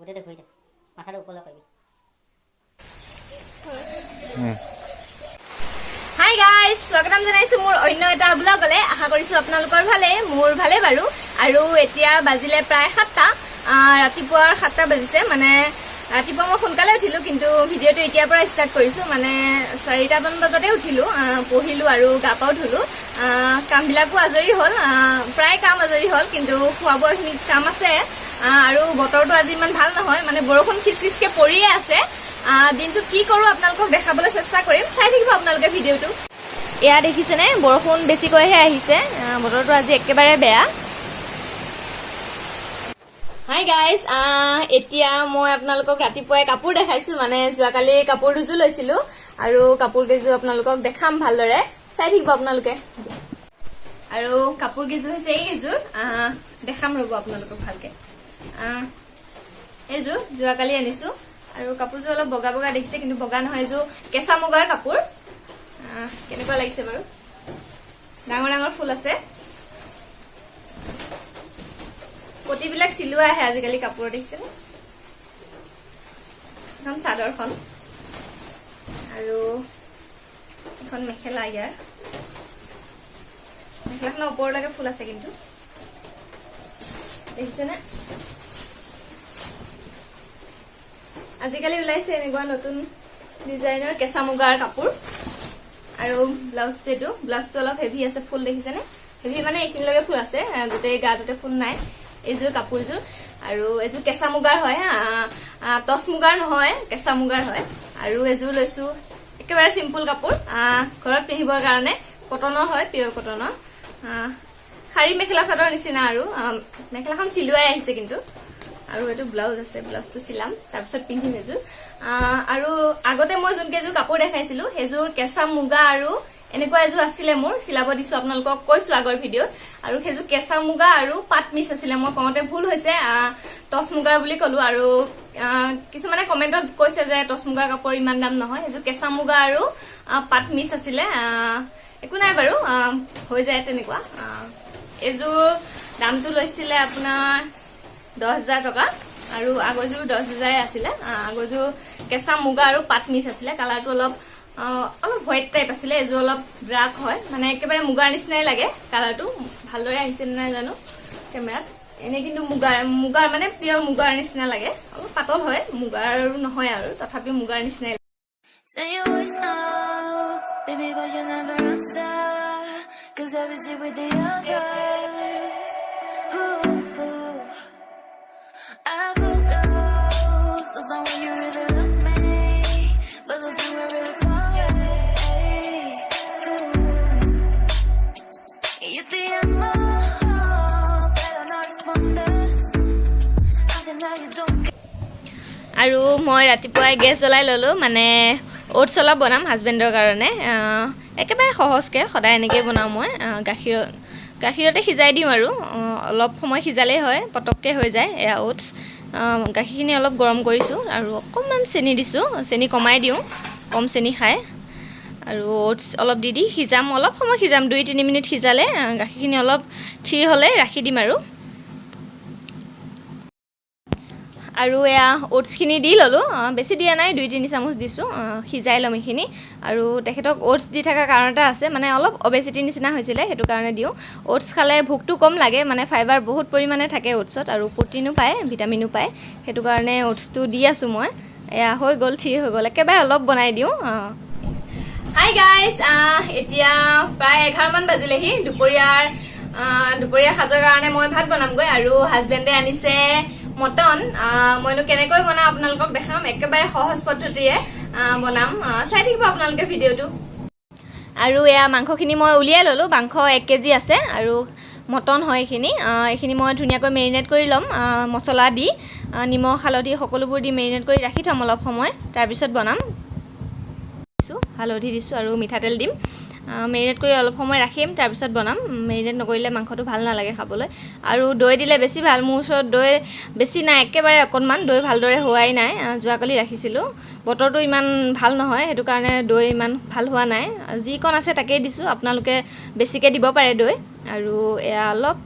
গোটেইটো ঘূৰি থাক মাথাটো ওপৰলৈ কৰিবি হাই গাইজ স্বাগতম জনাইছো মোৰ অন্য এটা ব্লগলে আশা কৰিছো আপোনালোকৰ ভালে মোৰ ভালে বাৰু আৰু এতিয়া বাজিলে প্ৰায় 7টা ৰাতিপুৱাৰ 7টা বাজিছে মানে ৰাতিপুৱা মই সোনকালে উঠিলো কিন্তু ভিডিঅটো এতিয়াৰ পৰা ষ্টাৰ্ট কৰিছো মানে 4টা মান বজাতে উঠিলো পঢ়িলো আৰু গা পাও ধুলো কামবিলাকো আজৰি হ'ল প্ৰায় কাম আজৰি হ'ল কিন্তু খোৱা বোৱাখিনি কাম আছে আৰু বতৰটো আজি ইমান ভাল নহয় মানে বৰষুণ খিচখিচকে পৰিয়ে আছে দিনটো কি কৰো আপোনালোকক দেখাবলৈ চেষ্টা কৰিম চাই থাকিব আপোনালোকে ভিডিঅটো এয়া দেখিছেনে বৰষুণ বেছিকৈহে আহিছে বতৰটো আজি একেবাৰে বেয়া হাই গাইজ এতিয়া মই আপোনালোকক ৰাতিপুৱাই কাপোৰ দেখাইছো মানে যোৱাকালি কাপোৰ দুযোৰ লৈছিলো আৰু কাপোৰ কেইযোৰ আপোনালোকক দেখাম ভালদৰে চাই থাকিব আপোনালোকে আৰু কাপোৰ কেইযোৰ হৈছে এইযোৰ দেখাম ৰ'ব আপোনালোকক ভালকে এইযোৰ যোৱাকালি আনিছো আৰু কাপোৰযোৰ অলপ বগা বগা দেখিছে কিন্তু বগা নহয় এইযোৰ কেঁচা মুগাৰ কাপোৰ কেনেকুৱা লাগিছে বাৰু ডাঙৰ ডাঙৰ ফুল আছে পটিবিলাক চিলোৱা আহে আজিকালি কাপোৰ দেখিছে এখন চাদৰখন আৰু এখন মেখেলা ইয়াৰ মেখেলাখনৰ ওপৰলৈকে ফুল আছে কিন্তু দেখিছেনে আজিকালি ওলাইছে এনেকুৱা নতুন ডিজাইনৰ কেঁচা মুগাৰ কাপোৰ আৰু ব্লাউজটো অলপ হেভি আছে ফুল দেখিছেনে হেভি মানে এইখিনিলৈকে ফুল আছে গোটেই গাটোতে ফুল নাই এইযোৰ কাপোৰযোৰ আৰু এইযোৰ কেঁচা মুগাৰ হয় টচ মুগাৰ নহয় কেঁচা মুগাৰ হয় আৰু এইযোৰ লৈছো একেবাৰে চিম্পুল কাপোৰ ঘৰত পিন্ধিবৰ কাৰণে কটনৰ হয় পিয়ৰ কটনৰ শাৰী মেখেলা চাদৰ নিচিনা আৰু মেখেলাখন চিলুৱাই আহিছে কিন্তু আৰু এইটো ব্লাউজ আছে ব্লাউজটো চিলাম তাৰপিছত পিন্ধিম এযোৰ আৰু আগতে মই যোন কেইযোৰ কাপোৰ দেখাইছিলো সেইযোৰ কেঁচা মুগা আৰু এনেকুৱা এযোৰ আছিলে মোৰ চিলাব দিছো আপোনালোকক কৈছো আগৰ ভিডিঅ'ত আৰু সেইযোৰ কেঁচা মুগা আৰু পাট মিক্স আছিলে মই কওঁতে ভুল হৈছে টচ মুগাৰ বুলি কলো আৰু কিছুমানে কমেন্টত কৈছে যে টচ মুগাৰ কাপোৰ ইমান দাম নহয় সেইযোৰ কেঁচা মুগা আৰু পাট মিক্স আছিলে একো নাই বাৰু হৈ যায় তেনেকুৱা এইযোৰ দামটো লৈছিলে আপোনাৰ 10,000 টকা আৰু আগৰযোৰ 10,000 আছিলে আগৰযোৰ কেঁচা মুগা আৰু পাট মিক্স আছিলে কালাৰটো অলপ হোৱাইট টাইপ আছিলে এইযোৰ অলপ ডাৰ্ক হয় মানে একেবাৰে মুগাৰ নিচিনাই লাগে কালাৰটো ভালদৰে আহিছে নে নাই জানো কেমেৰাত এনে কিন্তু মুগাৰ মানে পিয়ৰ মুগাৰ নিচিনা লাগে অলপ পাতল হয় মুগাৰ নহয় আৰু তথাপি মুগাৰ নিচিনাই লাগে Say your voice out, baby, but you never answer. 'Cause I was here with the others. Ooh, ooh. I put those on when you really love me, but those things were really far away. Ooh. You te amo, pero no respondes. Nothing that you don't get. আৰু মই ৰাতিপুৱাই gas জ্বলাই ললো মানে oats অলপ বনাম হাজবেণ্ডৰ কাৰণে একেবাৰে সহজকৈ সদায় এনেকৈ বনাওঁ মই গাখীৰতে সিজাই দিওঁ আৰু অলপ সময় সিজালেই হয় পটককৈ হৈ যায় এয়া ওটছ গাখীৰখিনি অলপ গৰম কৰিছোঁ আৰু অকণমান চেনি দিছোঁ চেনি কমাই দিওঁ কম চেনি খায় আৰু ওটছ অলপ দি সিজাম অলপ সময় সিজাম 2-3 মিনিট সিজালে গাখীৰখিনি অলপ থিৰ হ'লে ৰাখি দিম আৰু এয়া ওটছখিনি দি ল'লোঁ বেছি দিয়া নাই 2-3 চামুচ দিছোঁ সিজাই ল'ম এইখিনি আৰু তেখেতক ওটছ দি থকা কাৰণ এটা আছে মানে অলপ অবেচিটি নিচিনা হৈছিলে সেইটো কাৰণে দিওঁ ওটছ খালে ভোকটো কম লাগে মানে ফাইবাৰ বহুত পৰিমাণে থাকে ওটছত আৰু প্ৰটিনো পায় ভিটামিনো পায় সেইটো কাৰণে ওটছটো দি আছোঁ মই এয়া হৈ গ'ল থিৰ হৈ গ'ল একেবাৰে অলপ বনাই দিওঁ হাই গাইজ এতিয়া প্ৰায় 11 মান বাজিলেহি দুপৰীয়া সাজৰ কাৰণে মই ভাত বনামগৈ আৰু হাজবেণ্ডে আনিছে মটন মইনো কেনেকৈ বনাওঁ আপোনালোকক দেখাম একেবাৰে সহজ পদ্ধতিৰে বনাম চাই থাকিব আপোনালোকে ভিডিঅ'টো আৰু এয়া মাংসখিনি মই উলিয়াই ল'লোঁ মাংস 1 কেজি আছে আৰু মটন হয় এইখিনি মই ধুনীয়াকৈ মেৰিনেট কৰি ল'ম মছলা দি নিমখ হালধি সকলোবোৰ দি মেৰিনেট কৰি ৰাখি থ'ম অলপ সময় তাৰপিছত বনাম হালধি দিছোঁ আৰু মিঠাতেল দিম মেৰিনেট কৰি অলপ সময় ৰাখিম তাৰপিছত বনাম মেৰিনেট নকৰিলে মাংসটো ভাল নালাগে খাবলৈ আৰু দৈ দিলে বেছি ভাল মোৰ ওচৰত দৈ বেছি নাই একেবাৰে অকণমান দৈ ভালদৰে হোৱাই নাই যোৱাকালি ৰাখিছিলোঁ বতৰটো ইমান ভাল নহয় সেইটো কাৰণে দৈ ইমান ভাল হোৱা নাই যিকণ আছে তাকেই দিছোঁ আপোনালোকে বেছিকৈ দিব পাৰে দৈ আৰু এয়া অলপ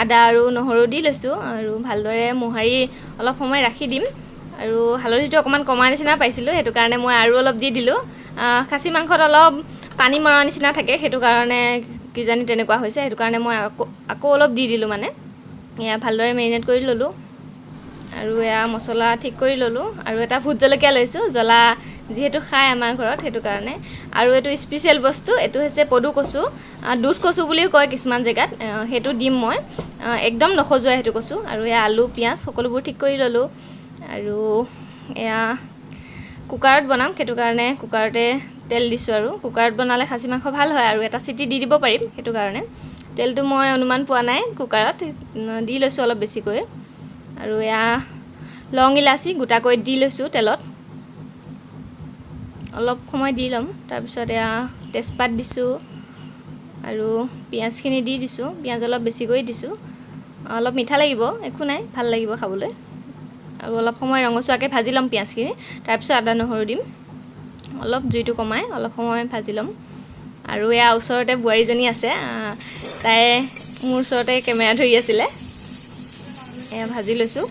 আদা আৰু নহৰু দি লৈছোঁ আৰু ভালদৰে মোহাৰি অলপ সময় ৰাখি দিম আৰু হালধিটো অকণমান কমা নিচিনা পাইছিলোঁ, সেইটো কাৰণে মই আৰু অলপ দি দিলোঁ। খাচী মাংসত অলপ পানী মৰা নিচিনা থাকে, সেইটো কাৰণে কিজানি তেনেকুৱা হৈছে, সেইটো কাৰণে মই আকৌ অলপ দি দিলোঁ। মানে এয়া ভালদৰে মেৰিনেট কৰি ল'লোঁ আৰু এয়া মছলা ঠিক কৰি ল'লোঁ। আৰু এটা ভোট জলকীয়া লৈছোঁ, জ্বলা যিহেতু খায় আমাৰ ঘৰত, সেইটো কাৰণে। আৰু এইটো স্পেচিয়েল বস্তু, এইটো হৈছে পদু কচু, দুধ কচু বুলিও কয় কিছুমান জেগাত, সেইটো দিম মই, একদম নখজুৱাই সেইটো কচু। আৰু এয়া আলু পিঁয়াজ সকলোবোৰ ঠিক কৰি ল'লোঁ। আৰু এয়া কুকাৰত বনাম, সেইটো কাৰণে কুকাৰতে তেল দিছোঁ। আৰু কুকাৰত বনালে খাচী মাংস ভাল হয়, আৰু এটা চিটি দি দিব পাৰিম, সেইটো কাৰণে। তেলটো মই অনুমান পোৱা নাই, কুকাৰত দি লৈছোঁ অলপ বেছিকৈ। আৰু এয়া লং ইলাচি গোটাকৈ দি লৈছোঁ তেলত, অলপ সময় দি ল'ম। তাৰপিছত এয়া তেজপাত দিছোঁ আৰু পিঁয়াজখিনি দি দিছোঁ, পিঁয়াজ অলপ বেছিকৈ দিছোঁ। অলপ মিঠা লাগিব, একো নাই, ভাল লাগিব খাবলৈ। আৰু অলপ সময় ৰঙচুৱাকৈ ভাজি ল'ম পিঁয়াজখিনি, তাৰপিছত আদা নহৰু দিম। অলপ জুইটো কমাই অলপ সময় ভাজি ল'ম। আৰু এয়া ওচৰতে বোৱাৰীজনী আছে, তাই মোৰ ওচৰতে কেমেৰা ধৰি আছিলে, এয়া ভাজি লৈছোঁ।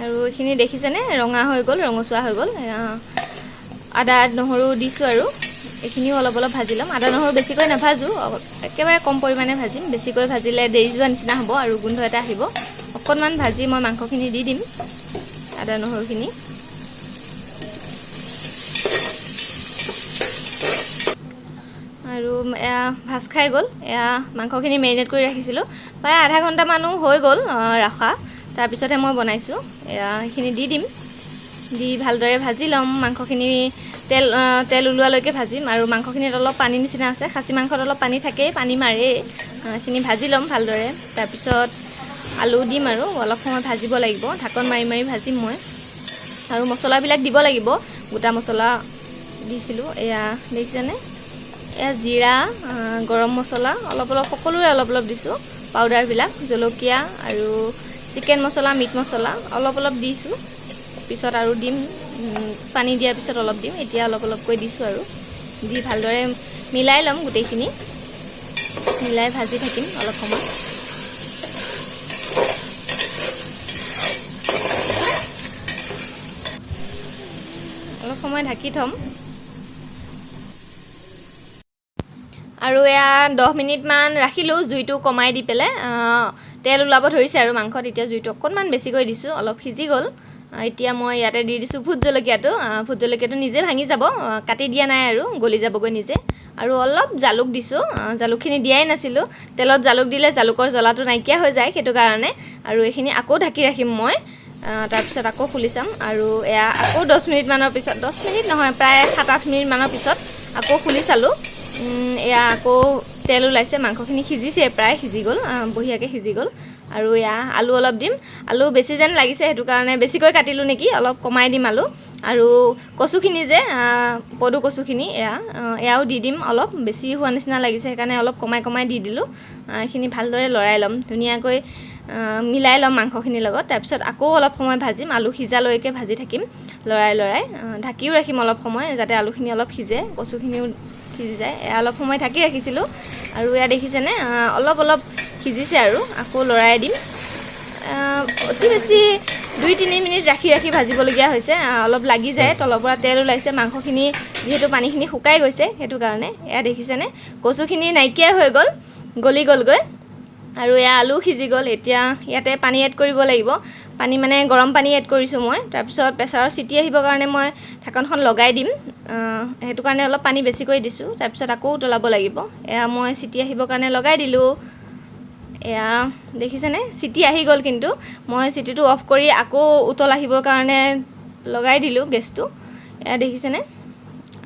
আৰু এইখিনি দেখিছেনে, ৰঙা হৈ গ'ল, ৰঙচুৱা হৈ গ'ল। আদা নহৰু দিছোঁ, আৰু এইখিনিও অলপ অলপ ভাজি ল'ম। আদা নহৰু বেছিকৈ নাভাজোঁ, একেবাৰে কম পৰিমাণে ভাজিম, বেছিকৈ ভাজিলে দেৰি যোৱা নিচিনা হ'ব আৰু গোন্ধ এটা আহিব। অকণমান ভাজি মই মাংসখিনি দি দিম, আদা নহৰুখিনি। আৰু এয়া ভাজ খাই গ'ল, এয়া মাংসখিনি মেৰিনেট কৰি ৰাখিছিলোঁ, প্ৰায় আধা ঘণ্টামানো হৈ গ'ল ৰখা। তাৰপিছতহে মই বনাইছোঁ। এয়া সেইখিনি দি দিম, দি ভালদৰে ভাজি ল'ম। মাংসখিনি তেল ওলোৱালৈকে ভাজিম। আৰু মাংসখিনিত অলপ পানী নিচিনা আছে, খাচী মাংসত অলপ পানী থাকেই, পানী মাৰেই। সেইখিনি ভাজি ল'ম ভালদৰে। তাৰপিছত আলু দিম আৰু অলপ সময় ভাজিব লাগিব, ঢাকন মাৰি মাৰি ভাজিম মই। আৰু মছলাবিলাক দিব লাগিব, গোটা মছলা দিছিলোঁ, এয়া দেখিছেনে, এয়া জিৰা, গৰম মছলা অলপ অলপ, সকলোৰে অলপ অলপ দিছোঁ, পাউডাৰবিলাক, জলকীয়া আৰু চিকেন মছলা, মিট মছলা অলপ অলপ দিছোঁ। পিছত আৰু দিম, পানী দিয়াৰ পিছত অলপ দিম, এতিয়া অলপ অলপকৈ দিছোঁ। আৰু দি ভালদৰে মিলাই ল'ম, গোটেইখিনি মিলাই ভাজি থাকিম অলপ সময়। অলপ সময় ঢাকি থ'ম। আৰু এয়া 10 মিনিটমান ৰাখিলোঁ, জুইটো কমাই দি পেলাই। তেল ওলাব ধৰিছে আৰু মাংসত, এতিয়া জুইটো অকণমান বেছিকৈ দিছোঁ, অলপ সিজি গ'ল। এতিয়া মই ইয়াতে দি দিছোঁ ভোট জলকীয়াটো। ভোট জলকীয়াটো নিজে ভাঙি যাব, কাটি দিয়া নাই আৰু গলি যাবগৈ নিজে। আৰু অলপ জালুক দিছোঁ, জালুকখিনি দিয়াই নাছিলোঁ, তেলত জালুক দিলে জালুকৰ জ্বলাটো নাইকিয়া হৈ যায়, সেইটো কাৰণে। আৰু এইখিনি আকৌ ঢাকি ৰাখিম মই, তাৰপিছত আকৌ খুলি চাম। আৰু এয়া আকৌ 10 মিনিটমানৰ পিছত, 10 মিনিট নহয়, প্ৰায় 7-8 মিনিটমানৰ পিছত আকৌ খুলি চালোঁ। এয়া আকৌ তেল ওলাইছে, মাংসখিনি সিজিছে, প্ৰায় সিজি গ'ল, বঢ়িয়াকৈ সিজি গ'ল। আৰু এয়া আলু অলপ দিম, আলু বেছি যেন লাগিছে, সেইটো কাৰণে বেছিকৈ কাটিলোঁ নেকি, অলপ কমাই দিম আলু। আৰু কচুখিনি যে, পদু কচুখিনি, এয়াও দি দিম, অলপ বেছি হোৱা নিচিনা লাগিছে, সেইকাৰণে অলপ কমাই কমাই দি দিলোঁ। এইখিনি ভালদৰে লৰাই ল'ম, ধুনীয়াকৈ মিলাই ল'ম মাংসখিনিৰ লগত। তাৰপিছত আকৌ অলপ সময় ভাজিম, আলু সিজালৈকে ভাজি থাকিম, লৰাই লৰাই। ঢাকিও ৰাখিম অলপ সময়, যাতে আলুখিনি অলপ সিজে, কচুখিনিও সিজি যায়। অলপ সময় ঢাকি ৰাখিছিলোঁ। আৰু এয়া দেখিছেনে, অলপ অলপ সিজিছে, আৰু আকৌ লৰাই দিম। অতি বেছি 2-3 মিনিট ৰাখি ৰাখি ভাজিবলগীয়া হৈছে, অলপ লাগি যায়, তলৰ পৰা তেল ওলাইছে, মাংসখিনি যিহেতু পানীখিনি শুকাই গৈছে, সেইটো কাৰণে। এয়া দেখিছেনে, কচুখিনি নাইকিয়াই হৈ গ'ল, গলি গ'লগৈ। আৰু এয়া আলু সিজি গ'ল। এতিয়া ইয়াতে পানী এড কৰিব লাগিব, পানী মানে গৰম পানী এড কৰিছোঁ মই। তাৰপিছত প্ৰেছাৰৰ চিটি আহিবৰ কাৰণে মই ঢাকনখন লগাই দিম, সেইটো কাৰণে অলপ পানী বেছিকৈ দিছোঁ। তাৰপিছত আকৌ উতলাব লাগিব, এয়া মই চিটি আহিবৰ কাৰণে লগাই দিলোঁ। এয়া দেখিছেনে, চিটি আহি গ'ল, কিন্তু মই চিটিটো অফ কৰি আকৌ উতল আহিবৰ কাৰণে লগাই দিলোঁ গেছটো। এয়া দেখিছেনে,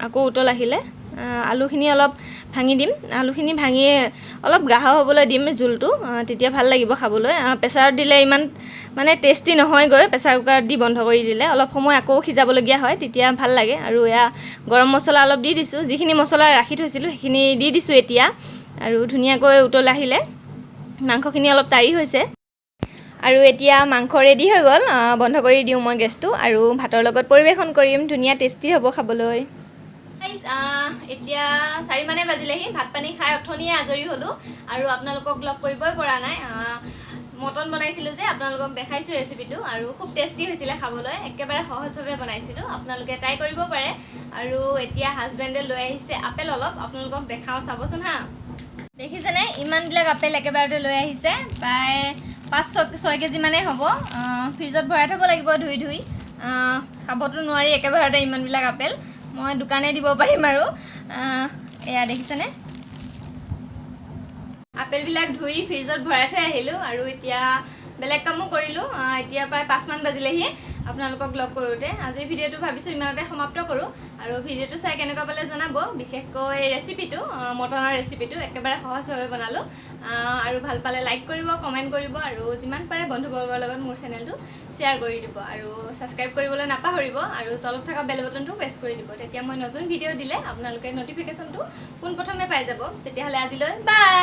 আকৌ উতল আহিলে আলুখিনি অলপ ভাঙি দিম, আলুখিনি ভাঙি অলপ গাঢ় হ'বলৈ দিম জোলটো, তেতিয়া ভাল লাগিব খাবলৈ। প্ৰেছাৰত দিলে ইমান মানে টেষ্টি নহয়গৈ, প্ৰেছাৰ কুকাৰত দি বন্ধ কৰি দিলে অলপ সময় আকৌ সিজাবলগীয়া হয়, তেতিয়া ভাল লাগে। আৰু এয়া গৰম মছলা অলপ দি দিছোঁ, যিখিনি মছলা ৰাখি থৈছিলোঁ সেইখিনি দি দিছোঁ এতিয়া। আৰু ধুনীয়াকৈ উতল আহিলে, মাংসখিনি অলপ টাৰি হৈছে। আৰু এতিয়া মাংস ৰেডি হৈ গ'ল, বন্ধ কৰি দিওঁ মই গেছটো। আৰু ভাতৰ লগত পৰিৱেশন কৰিম, ধুনীয়া টেষ্টি হ'ব খাবলৈ। এতিয়া 4 মানে বাজিলেহি, ভাত পানী খাই অথনিয়ে আজৰি হ'লোঁ, আৰু আপোনালোকক লগ কৰিবই পৰা নাই। মটন বনাইছিলোঁ যে আপোনালোকক দেখাইছোঁ ৰেচিপিটো আৰু খুব টেষ্টি হৈছিলে খাবলৈ একেবাৰে সহজভাৱে বনাইছিলোঁ আপোনালোকে ট্ৰাই কৰিব পাৰে আৰু এতিয়া হাজবেণ্ডে লৈ আহিছে আপেল অলপ আপোনালোকক দেখাওঁ চাবচোন হা দেখিছেনে ইমানবিলাক আপেল একেবাৰতে লৈ আহিছে প্ৰায় 5-6 কেজি মানেই হ'ব ফ্ৰিজত ভৰাই থ'ব লাগিব ধুই ধুই খাবতো নোৱাৰি একেবাৰতে ইমানবিলাক আপেল মই দোকানে দিব পাৰিম আৰু এয়া দেখিছেনে আপেলবিলাক ধুই ফ্ৰিজত ভৰাই থৈ আহিলোঁ আৰু এতিয়া বেলেগ কামো কৰিলোঁ এতিয়া প্ৰায় 5 মান বাজিলেহি আপোনালোকক লগ কৰোঁতে আজিৰ ভিডিঅ'টো ভাবিছোঁ ইমানতে সমাপ্ত কৰোঁ আৰু ভিডিঅ'টো চাই কেনেকুৱা পালে জনাব বিশেষকৈ ৰেচিপিটো মটনৰ ৰেচিপিটো একেবাৰে সহজভাৱে বনালোঁ আৰু ভাল পালে লাইক কৰিব কমেণ্ট কৰিব আৰু যিমান পাৰে বন্ধুবৰ্গৰ লগত মোৰ চেনেলটো শ্বেয়াৰ কৰি দিব আৰু ছাবস্ক্ৰাইব কৰিবলৈ নাপাহৰিব আৰু তলত থকা বেল বটনটো প্ৰেছ কৰি দিব তেতিয়া মই নতুন ভিডিঅ' দিলে আপোনালোকে নটিফিকেশ্যনটো পোনপ্ৰথমে পাই যাব তেতিয়াহ'লে আজিলৈ বাই